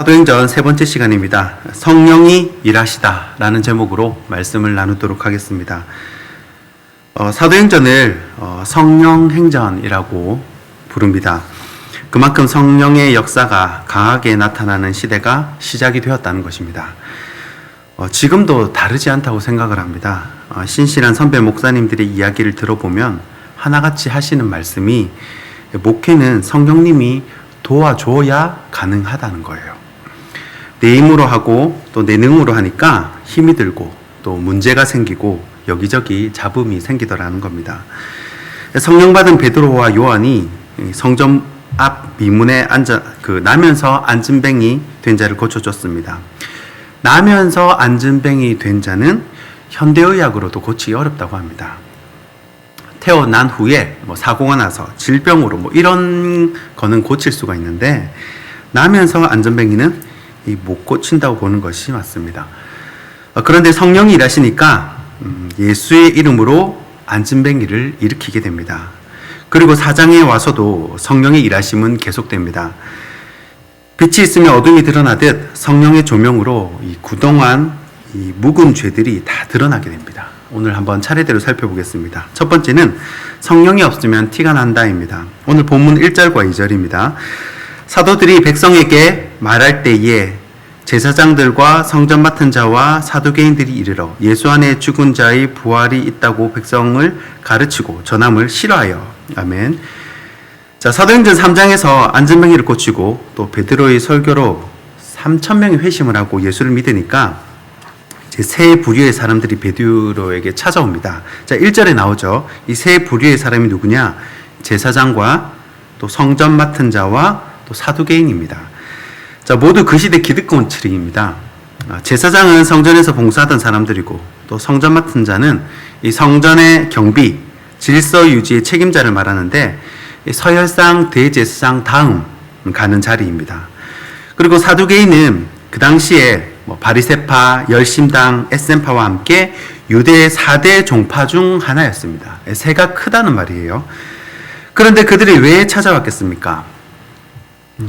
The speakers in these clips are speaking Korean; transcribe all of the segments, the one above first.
사도행전 세 번째 시간입니다. 성령이 일하시다 라는 제목으로 말씀을 나누도록 하겠습니다. 사도행전을 성령행전이라고 부릅니다. 그만큼 성령의 역사가 강하게 나타나는 시대가 시작이 되었다는 것입니다. 지금도 다르지 않다고 생각을 합니다. 신실한 선배 목사님들의 이야기를 들어보면 하나같이 하시는 말씀이 목회는 성령님이 도와줘야 가능하다는 거예요. 내 힘으로 하고 또 내 능으로 하니까 힘이 들고 또 문제가 생기고 여기저기 잡음이 생기더라는 겁니다. 성령 받은 베드로와 요한이 성전 앞 미문에 나면서 안진뱅이 된 자를 고쳐줬습니다. 나면서 안진뱅이 된 자는 현대의학으로도 고치기 어렵다고 합니다. 태어난 후에 사고가 나서 질병으로 이런 거는 고칠 수가 있는데 나면서 안진뱅이는 못 고친다고 보는 것이 맞습니다. 그런데 성령이 일하시니까 예수의 이름으로 안진뱅이를 일으키게 됩니다. 그리고 사장에 와서도 성령의 일하심은 계속됩니다. 빛이 있으면 어둠이 드러나듯 성령의 조명으로 그동안 묵은 죄들이 다 드러나게 됩니다. 오늘 한번 차례대로 살펴보겠습니다. 첫 번째는 성령이 없으면 티가 난다입니다. 오늘 본문 1절과 2절입니다. 사도들이 백성에게 말할 때에 제사장들과 성전 맡은 자와 사두개인들이 이르러 예수 안에 죽은 자의 부활이 있다고 백성을 가르치고 전함을 싫어하여. 아멘. 자, 사도행전 3장에서 안진뱅이를 고치고 또 베드로의 설교로 3,000명이 회심을 하고 예수를 믿으니까 이제 세 부류의 사람들이 베드로에게 찾아옵니다. 자, 1절에 나오죠. 이 세 부류의 사람이 누구냐? 제사장과 또 성전 맡은 자와 또 사두개인입니다. 자, 모두 그 시대 기득권층입니다. 제사장은 성전에서 봉사하던 사람들이고 또 성전 맡은 자는 이 성전의 경비, 질서 유지의 책임자를 말하는데 서열상 대제사장 다음 가는 자리입니다. 그리고 사두개인은 그 당시에 바리새파, 열심당, 에센파와 함께 유대 4대 종파 중 하나였습니다. 세가 크다는 말이에요. 그런데 그들이 왜 찾아왔겠습니까?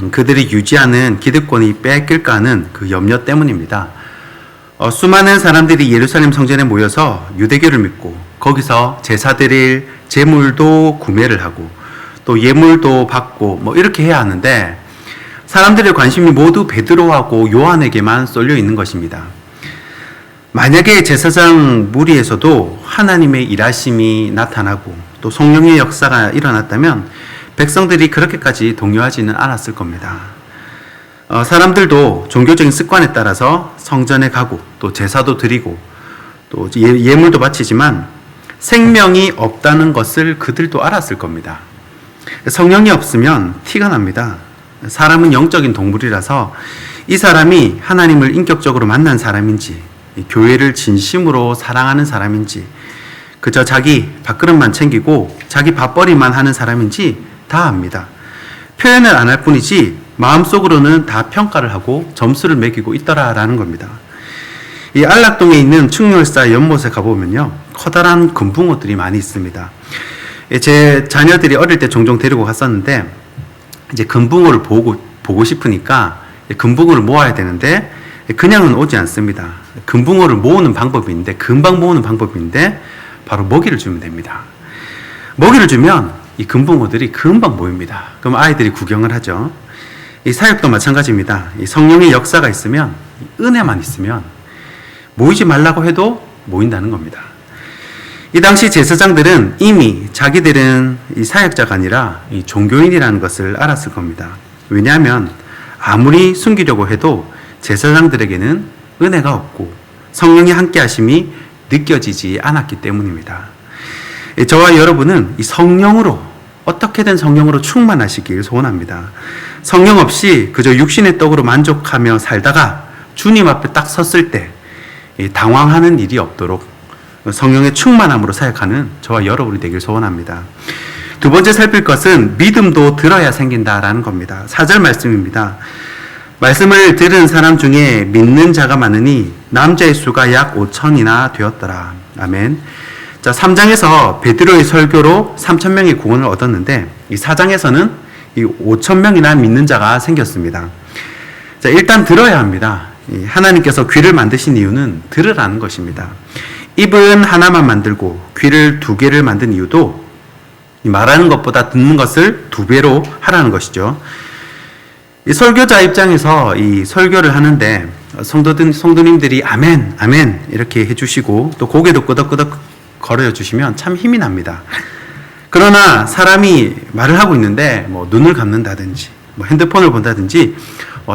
그들이 유지하는 기득권이 뺏길까 하는 그 염려 때문입니다. 수많은 사람들이 예루살렘 성전에 모여서 유대교를 믿고 거기서 제사 드릴 제물도 구매를 하고 또 예물도 받고 이렇게 해야 하는데 사람들의 관심이 모두 베드로하고 요한에게만 쏠려 있는 것입니다. 만약에 제사장 무리에서도 하나님의 일하심이 나타나고 또 성령의 역사가 일어났다면 백성들이 그렇게까지 동요하지는 않았을 겁니다. 사람들도 종교적인 습관에 따라서 성전에 가고 또 제사도 드리고 또 예물도 바치지만 생명이 없다는 것을 그들도 알았을 겁니다. 성령이 없으면 티가 납니다. 사람은 영적인 동물이라서 이 사람이 하나님을 인격적으로 만난 사람인지 교회를 진심으로 사랑하는 사람인지 그저 자기 밥그릇만 챙기고 자기 밥벌이만 하는 사람인지 다 압니다. 표현을 안 할 뿐이지 마음속으로는 다 평가를 하고 점수를 매기고 있더라라는 겁니다. 이 안락동에 있는 충렬사 연못에 가보면요 커다란 금붕어들이 많이 있습니다. 제 자녀들이 어릴 때 종종 데리고 갔었는데 이제 금붕어를 보고 싶으니까 금붕어를 모아야 되는데 그냥은 오지 않습니다. 금붕어를 모으는 방법이 있는데 금방 모으는 방법이 있는데 바로 먹이를 주면 됩니다. 먹이를 주면 이 금붕어들이 금방 모입니다. 그럼 아이들이 구경을 하죠. 이 사역도 마찬가지입니다. 이 성령의 역사가 있으면 은혜만 있으면 모이지 말라고 해도 모인다는 겁니다. 이 당시 제사장들은 이미 자기들은 이 사역자가 아니라 이 종교인이라는 것을 알았을 겁니다. 왜냐하면 아무리 숨기려고 해도 제사장들에게는 은혜가 없고 성령의 함께 하심이 느껴지지 않았기 때문입니다. 저와 여러분은 이 성령으로 어떻게든 성령으로 충만하시길 소원합니다. 성령 없이 그저 육신의 떡으로 만족하며 살다가 주님 앞에 딱 섰을 때 당황하는 일이 없도록 성령의 충만함으로 사역하는 저와 여러분이 되길 소원합니다. 두 번째 살필 것은 믿음도 들어야 생긴다라는 겁니다. 4절 말씀입니다. 말씀을 들은 사람 중에 믿는 자가 많으니 남자의 수가 약 5천이나 되었더라. 아멘. 자, 3장에서 베드로의 설교로 3,000명의 구원을 얻었는데 이 4장에서는 이 5,000명이나 믿는 자가 생겼습니다. 자, 일단 들어야 합니다. 하나님께서 귀를 만드신 이유는 들으라는 것입니다. 입은 하나만 만들고 귀를 2개를 만든 이유도 말하는 것보다 듣는 것을 2배로 하라는 것이죠. 이 설교자 입장에서 이 설교를 하는데 성도님들이 아멘, 아멘 이렇게 해주시고 또 고개도 끄덕끄덕 걸어 주시면 참 힘이 납니다. 그러나 사람이 말을 하고 있는데 뭐 눈을 감는다든지 뭐 핸드폰을 본다든지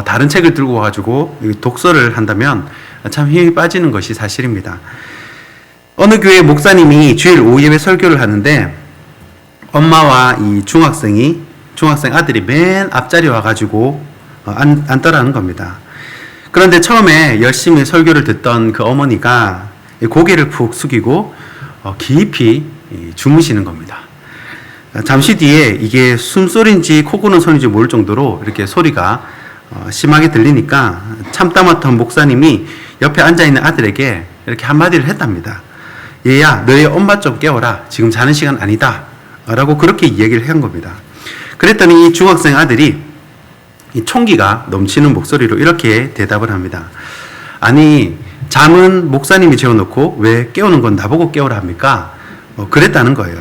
다른 책을 들고 와가지고 독서를 한다면 참 힘이 빠지는 것이 사실입니다. 어느 교회 목사님이 주일 오후 예배 설교를 하는데 엄마와 이 중학생 아들이 맨 앞자리에 와가지고 앉더라는 겁니다. 그런데 처음에 열심히 설교를 듣던 그 어머니가 고개를 푹 숙이고 깊이 주무시는 겁니다. 잠시 뒤에 이게 숨소리인지 코 고는 소리인지 모를 정도로 이렇게 소리가 심하게 들리니까 참다 못한 목사님이 옆에 앉아있는 아들에게 이렇게 한마디를 했답니다. 얘야, 너희 엄마 좀 깨워라. 지금 자는 시간 아니다. 라고 그렇게 얘기를 한 겁니다. 그랬더니 이 중학생 아들이 이 총기가 넘치는 목소리로 이렇게 대답을 합니다. 아니, 잠은 목사님이 재워놓고 왜 깨우는 건 나보고 깨우라 합니까? 그랬다는 거예요.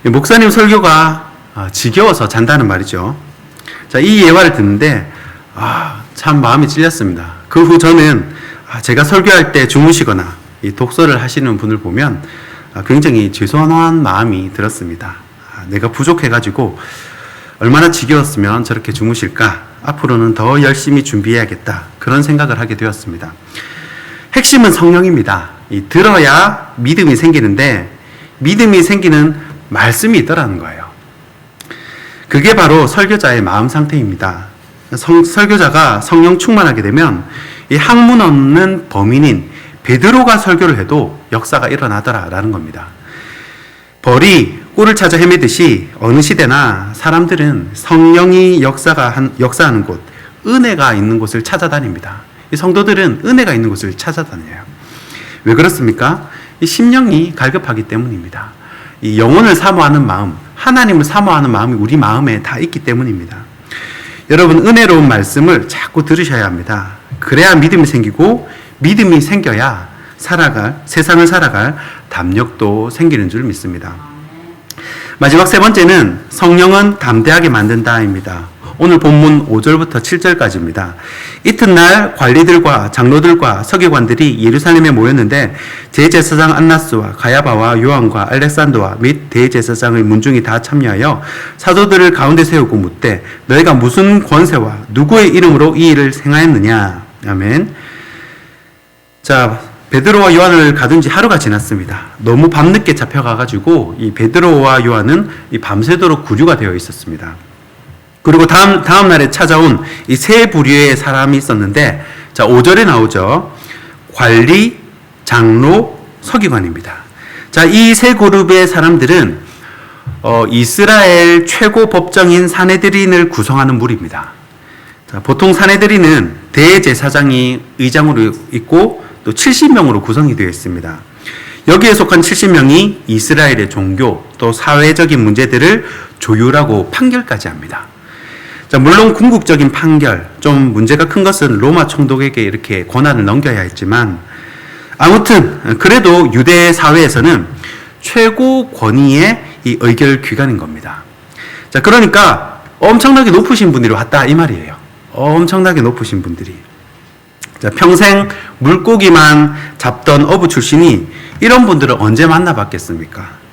목사님 설교가 지겨워서 잔다는 말이죠. 자, 이 예화를 듣는데 참 마음이 찔렸습니다. 그 후 저는 제가 설교할 때 주무시거나 이 독서를 하시는 분을 보면 굉장히 죄송한 마음이 들었습니다. 내가 부족해가지고 얼마나 지겨웠으면 저렇게 주무실까? 앞으로는 더 열심히 준비해야겠다. 그런 생각을 하게 되었습니다. 핵심은 성령입니다. 들어야 믿음이 생기는데 믿음이 생기는 말씀이 있더라는 거예요. 그게 바로 설교자의 마음 상태입니다. 설교자가 성령 충만하게 되면 이 학문 없는 범인인 베드로가 설교를 해도 역사가 일어나더라라는 겁니다. 벌이 꿀을 찾아 헤매듯이 어느 시대나 사람들은 성령이 역사하는 곳, 은혜가 있는 곳을 찾아다닙니다. 이 성도들은 은혜가 있는 곳을 찾아다녀요. 왜 그렇습니까? 이 심령이 갈급하기 때문입니다. 이 영혼을 사모하는 마음, 하나님을 사모하는 마음이 우리 마음에 다 있기 때문입니다. 여러분, 은혜로운 말씀을 자꾸 들으셔야 합니다. 그래야 믿음이 생기고 믿음이 생겨야 세상을 살아갈 담력도 생기는 줄 믿습니다. 마지막 3번째는 성령은 담대하게 만든다입니다. 오늘 본문 5절부터 7절까지입니다. 이튿날 관리들과 장로들과 서기관들이 예루살렘에 모였는데 대제사장 안나스와 가야바와 요한과 알렉산더와 및 대제사장의 문중이 다 참여하여 사도들을 가운데 세우고 묻되 너희가 무슨 권세와 누구의 이름으로 이 일을 행하였느냐. 아멘. 자, 베드로와 요한을 가둔 지 하루가 지났습니다. 너무 밤늦게 잡혀가가지고 이 베드로와 요한은 이 밤새도록 구류가 되어 있었습니다. 그리고 다음 날에 찾아온 이 세 부류의 사람이 있었는데, 자, 5절에 나오죠. 관리, 장로, 서기관입니다. 자, 이 세 그룹의 사람들은 이스라엘 최고 법정인 사네드린을 구성하는 무리입니다. 자, 보통 사네드린은 대제사장이 의장으로 있고 또 70명으로 구성이 되어 있습니다. 여기에 속한 70명이 이스라엘의 종교 또 사회적인 문제들을 조율하고 판결까지 합니다. 자, 물론 궁극적인 판결, 좀 문제가 큰 것은 로마 총독에게 이렇게 권한을 넘겨야 했지만 아무튼 그래도 유대 사회에서는 최고 권위의 이 의결 기관인 겁니다. 자, 그러니까 엄청나게 높으신 분들이 왔다 이 말이에요. 엄청나게 높으신 분들이. 자, 평생 물고기만 잡던 어부 출신이 이런 분들을 언제 만나봤겠습니까?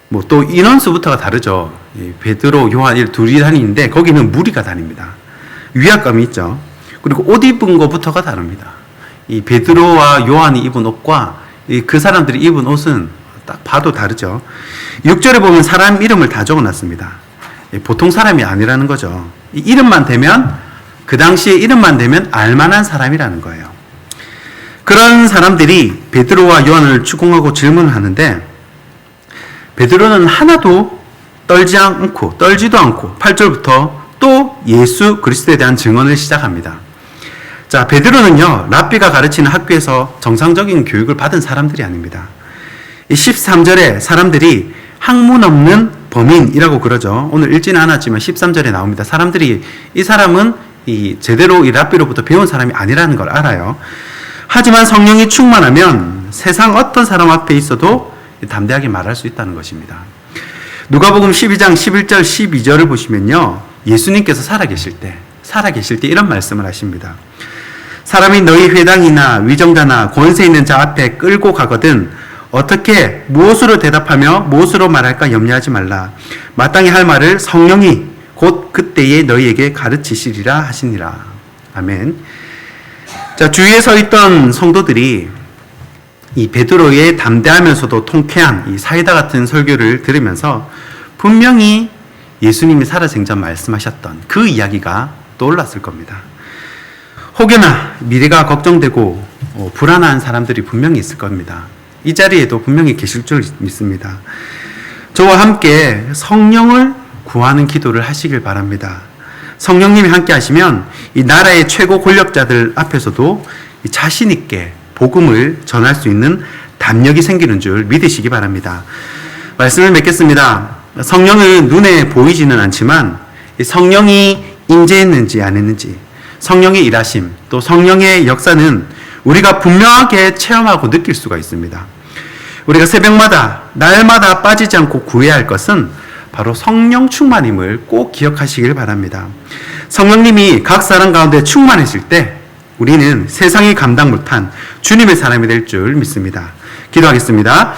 뭐 또 인원수부터가 다르죠. 베드로, 요한 둘이 다니는데 거기는 무리가 다닙니다. 위압감이 있죠. 그리고 옷 입은 것부터가 다릅니다. 이 베드로와 요한이 입은 옷과 그 사람들이 입은 옷은 딱 봐도 다르죠. 6절에 보면 사람 이름을 다 적어놨습니다. 보통 사람이 아니라는 거죠. 이 이름만 되면 그 당시에 이름만 되면 알만한 사람이라는 거예요. 그런 사람들이 베드로와 요한을 추궁하고 질문을 하는데 베드로는 하나도 떨지도 않고 8절부터 또 예수 그리스도에 대한 증언을 시작합니다. 자, 베드로는요, 랍비가 가르치는 학교에서 정상적인 교육을 받은 사람들이 아닙니다. 이 13절에 사람들이 학문 없는 범인이라고 그러죠. 오늘 읽지는 않았지만 13절에 나옵니다. 사람들이 이 사람은 제대로 이 랍비로부터 배운 사람이 아니라는 걸 알아요. 하지만 성령이 충만하면 세상 어떤 사람 앞에 있어도 담대하게 말할 수 있다는 것입니다. 누가복음 12장 11절 12절을 보시면요, 예수님께서 살아계실 때 이런 말씀을 하십니다. 사람이 너희 회당이나 위정자나 권세 있는 자 앞에 끌고 가거든 어떻게 무엇으로 대답하며 무엇으로 말할까 염려하지 말라. 마땅히 할 말을 성령이 곧 그때에 너희에게 가르치시리라 하시니라. 아멘. 자, 주위에 서 있던 성도들이 이 베드로의 담대하면서도 통쾌한 이 사이다 같은 설교를 들으면서 분명히 예수님이 살아생전 말씀하셨던 그 이야기가 떠올랐을 겁니다. 혹여나 미래가 걱정되고 불안한 사람들이 분명히 있을 겁니다. 이 자리에도 분명히 계실 줄 믿습니다. 저와 함께 성령을 구하는 기도를 하시길 바랍니다. 성령님이 함께 하시면 이 나라의 최고 권력자들 앞에서도 자신 있게 복음을 전할 수 있는 담력이 생기는 줄 믿으시기 바랍니다. 말씀을 맺겠습니다. 성령은 눈에 보이지는 않지만 성령이 임재했는지 안 했는지, 성령의 일하심, 또 성령의 역사는 우리가 분명하게 체험하고 느낄 수가 있습니다. 우리가 새벽마다, 날마다 빠지지 않고 구해야 할 것은 바로 성령 충만임을 꼭 기억하시길 바랍니다. 성령님이 각 사람 가운데 충만했을 때 우리는 세상이 감당 못한 주님의 사람이 될 줄 믿습니다. 기도하겠습니다.